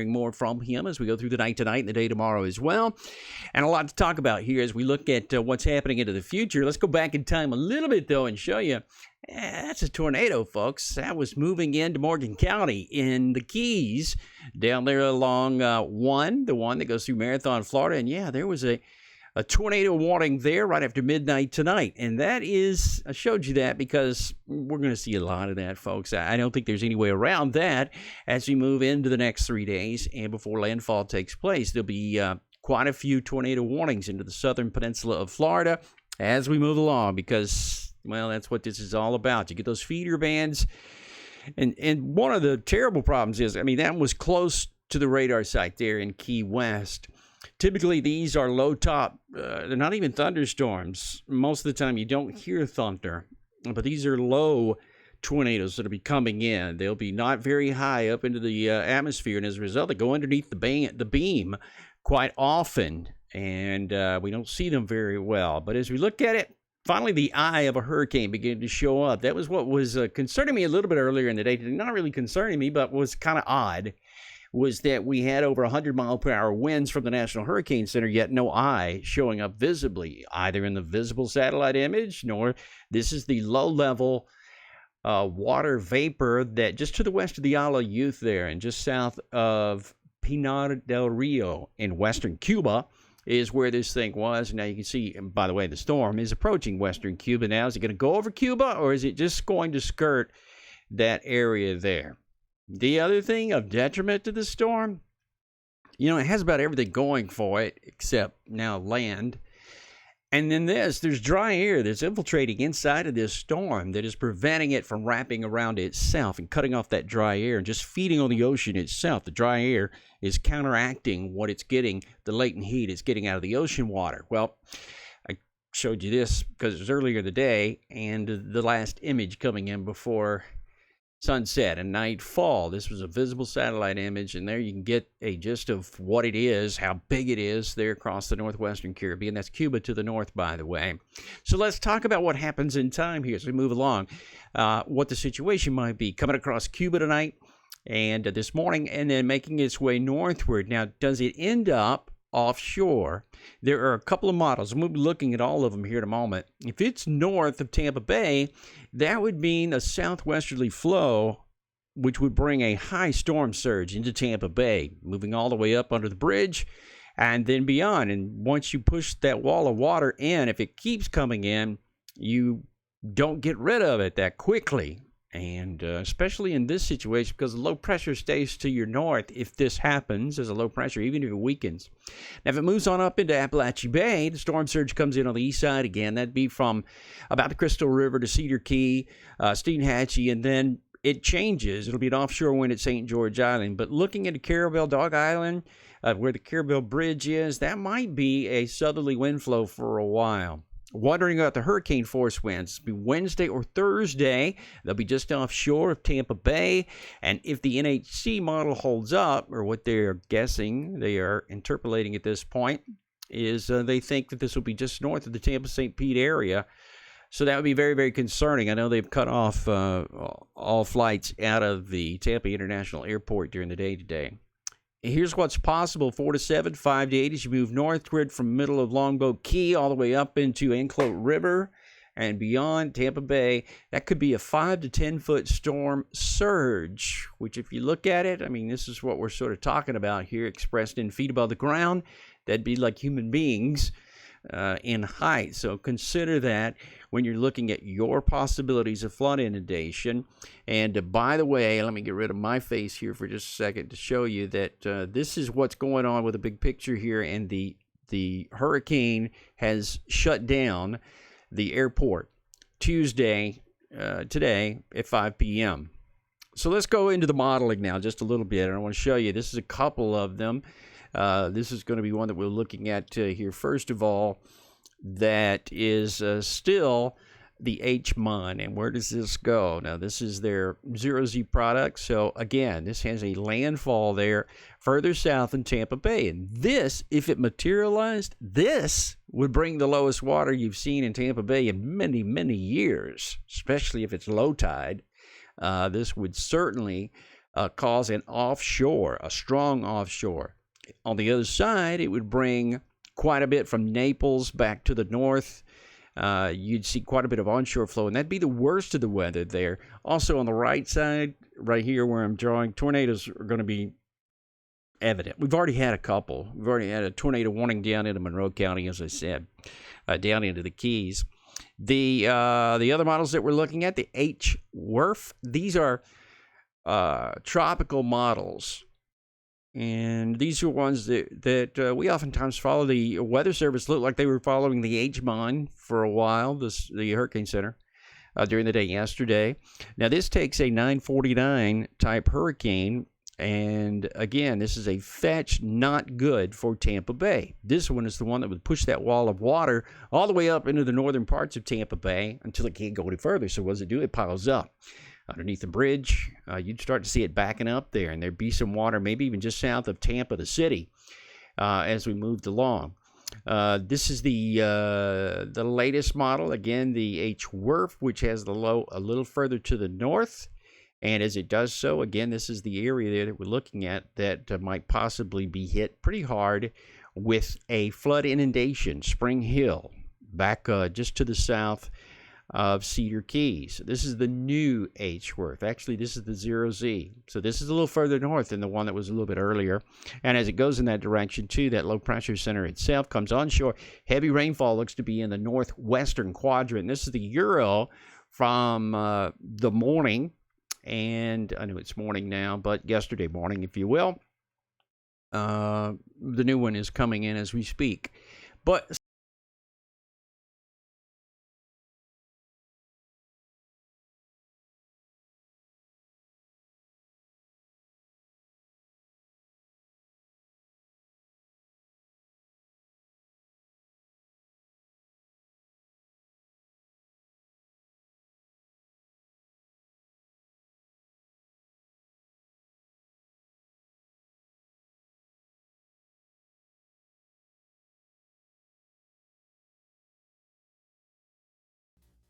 More from him as we go through the night tonight and the day tomorrow as well. And a lot to talk about here as we look at what's happening into the future. Let's go back in time a little bit, though, and show you. That's a tornado, folks. That was moving into Morgan County in the Keys, down there along the one that goes through Marathon, Florida. And, yeah, there was a tornado warning there right after midnight tonight. And that is, I showed you that because we're going to see a lot of that, folks. I don't think there's any way around that as we move into the next 3 days and before landfall takes place. There'll be quite a few tornado warnings into the southern peninsula of Florida as we move along because, well, that's what this is all about. You get those feeder bands. And one of the terrible problems is, I mean, that was close to the radar site there in Key West. Typically, these are low top. They're not even thunderstorms. Most of the time, you don't hear thunder. But these are low tornadoes that will be coming in. They'll be not very high up into the atmosphere. And as a result, they go underneath the beam quite often. And we don't see them very well. But as we look at it, finally, the eye of a hurricane began to show up. That was what was concerning me a little bit earlier in the day. Not really concerning me, but was kind of odd. Was that we had over 100-mile-per-hour winds from the National Hurricane Center, yet no eye showing up visibly, either in the visible satellite image, nor this is the low-level water vapor that just to the west of the Isla Youth there and just south of Pinar del Rio in western Cuba is where this thing was. Now you can see, by the way, the storm is approaching western Cuba now. Is it going to go over Cuba, or is it just going to skirt that area there? The other thing of detriment to the storm, you know, it has about everything going for it except now land. And then there's dry air that's infiltrating inside of this storm that is preventing it from wrapping around itself and cutting off that dry air and just feeding on the ocean itself. The dry air is counteracting what it's getting, the latent heat it's getting out of the ocean water. Well, I showed you this because it was earlier in the day and the last image coming in before sunset and nightfall. This was a visible satellite image, and there you can get a gist of what it is, how big it is there across the northwestern Caribbean. That's Cuba to the north, by the way. So let's talk about what happens in time here as we move along, what the situation might be coming across Cuba tonight and this morning, and then making its way northward. Now, does it end up offshore? There are a couple of models, and we'll be looking at all of them here in a moment. If it's north of Tampa Bay, that would mean a southwesterly flow, which would bring a high storm surge into Tampa Bay, moving all the way up under the bridge and then beyond. And once you push that wall of water in, if it keeps coming in, you don't get rid of it that quickly. And especially in this situation, because the low pressure stays to your north. If this happens as a low pressure, even if it weakens. Now, if it moves on up into Apalachee Bay, the storm surge comes in on the east side again. That'd be from about the Crystal River to Cedar Key, Steenhatchee, and then it changes. It'll be an offshore wind at St. George Island. But looking at the Carabel Dog Island, where the Carabel Bridge is, that might be a southerly wind flow for a while. Wondering about the hurricane force winds. It'll be Wednesday or Thursday. They'll be just offshore of Tampa Bay. And if the NHC model holds up, or what they're guessing, they are interpolating at this point, is they think that this will be just north of the Tampa-St. Pete area. So that would be very, very concerning. I know they've cut off all flights out of the Tampa International Airport during the day today. Here's what's possible: 4 to 7, 5 to 8 as you move northward from middle of Longboat Key all the way up into Anclote River and beyond Tampa Bay. That could be a 5 to 10 foot storm surge, which if you look at it, I mean, this is what we're sort of talking about here, expressed in feet above the ground. That'd be like human beings in height. So consider that when you're looking at your possibilities of flood inundation. And by the way, let me get rid of my face here for just a second to show you that this is what's going on with the big picture here. And the hurricane has shut down the airport Tuesday, today at 5 p.m. So let's go into the modeling now just a little bit. And I want to show you, this is a couple of them. This is going to be one that we're looking at here. First of all, that is still the HMON. And where does this go? Now, this is their 0Z product. So, again, this has a landfall there further south in Tampa Bay. And this, if it materialized, this would bring the lowest water you've seen in Tampa Bay in many, many years, especially if it's low tide. This would certainly cause an offshore, a strong offshore. On the other side, it would bring quite a bit from Naples back to the north. You'd see quite a bit of onshore flow, and that'd be the worst of the weather there. Also on the right side, right here where I'm drawing, tornadoes are going to be evident. We've already had a couple. We've already had a tornado warning down into Monroe County, as I said, down into the Keys. The other models that we're looking at, the H-WRF, these are tropical models. And these are ones that we oftentimes follow. The Weather Service looked like they were following the H-MON for a while, the Hurricane Center, during the day yesterday. Now, this takes a 949 type hurricane. And again, this is a fetch not good for Tampa Bay. This one is the one that would push that wall of water all the way up into the northern parts of Tampa Bay until it can't go any further. So what does it do? It piles up underneath the bridge. You'd start to see it backing up there, and there'd be some water, maybe even just south of Tampa, the city, as we moved along. This is the latest model. Again, the H-WRF, which has the low a little further to the north. And as it does so, again, this is the area there that we're looking at that might possibly be hit pretty hard with a flood inundation, Spring Hill, back just to the south of Cedar Keys. This is the new H-WRF. Actually, this is the 0Z. So this is a little further north than the one that was a little bit earlier. And as it goes in that direction, too, that low pressure center itself comes onshore. Heavy rainfall looks to be in the northwestern quadrant. This is the Euro from the morning. And I know it's morning now, but yesterday morning, if you will. The new one is coming in as we speak. But